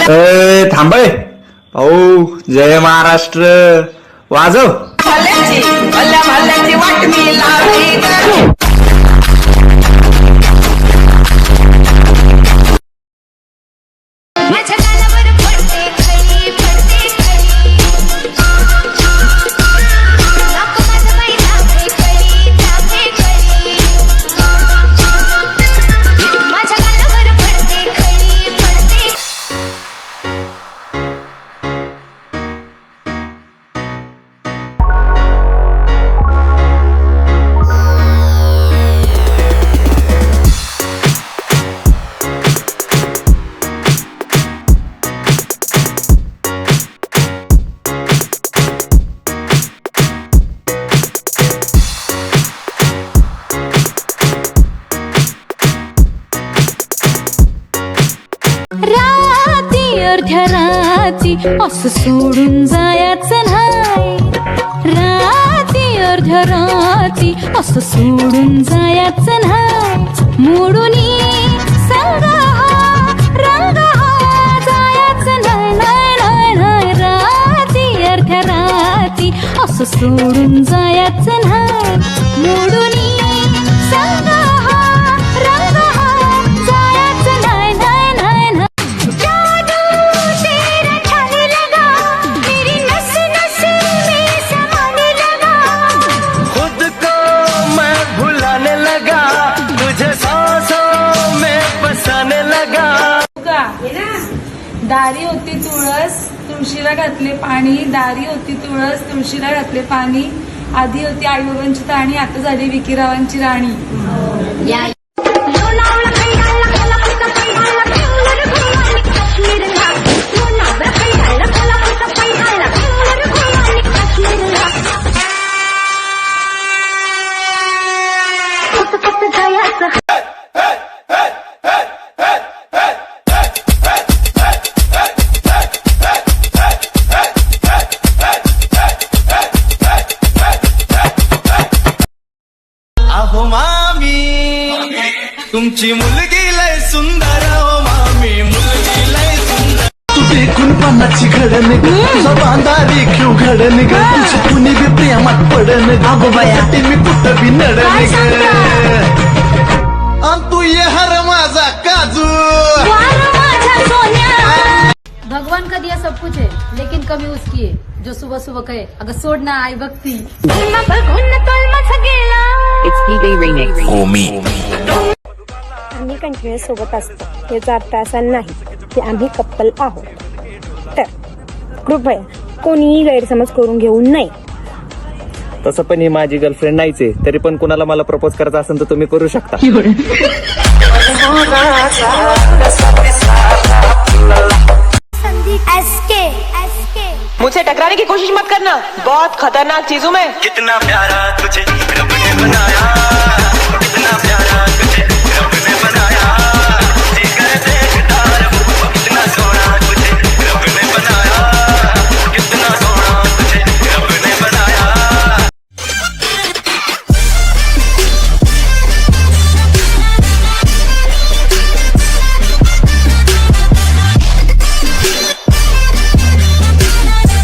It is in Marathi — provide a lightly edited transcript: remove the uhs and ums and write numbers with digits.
थांबय भाऊ, जय महाराष्ट्र वाजव. भल्ल्याची वाट मी लावली ग. अर्ध्याराती असं सोडून जायचं नाही. राती अर्ध्याराती असं सोडून जायचं नाही. मोडूनी संग हा रंग हा जायचं नाही. नाही नाही नाही राती अर्ध्याराती असं सोडून जायचं नाही. मोडूनी संग हा रंग हा जायचं नाही. नाही नाही नाही दारी होती तुळस तुळशीला घातले पाणी. दारी होती तुळस तुळशीला घातले पाणी. आधी होती आई बाबांची ताणी, आता झाली विकीरावांची राणी. अहो मामी तुमची मुलगी लय सुंदर. हो मामी मुलगी लय सुंदर. तू देखून पानाची घडण ग, तुझा बांधा रेखीव घडण ग. तुझी कुणी बी प्रेमात पडन ग, बायासाठी मी कुठं बी नडन ग. आणि तू ये हर माझा काजू. भगवान का दिया सब कुछ है लेकिन कमी उसकी है जो सुबह सुबह कहे अगर सोड ना आई भक्ती. आम्ही कंटिन्युअस सोबत असतो याचा अर्थ असा नाही की आम्ही कपल आहोत. तर कृपया कोणीही गैरसमज करून घेऊ नये. तसं पण ही माझी गर्लफ्रेंड नाहीच आहे, तरी पण कुणाला मला प्रपोज करायचं असेल तर तुम्ही करू शकता. मुझसे टकराने की कोशिश मत करना, बहुत खतरनाक चीज हूँ मैं. कितना प्यारा तुझे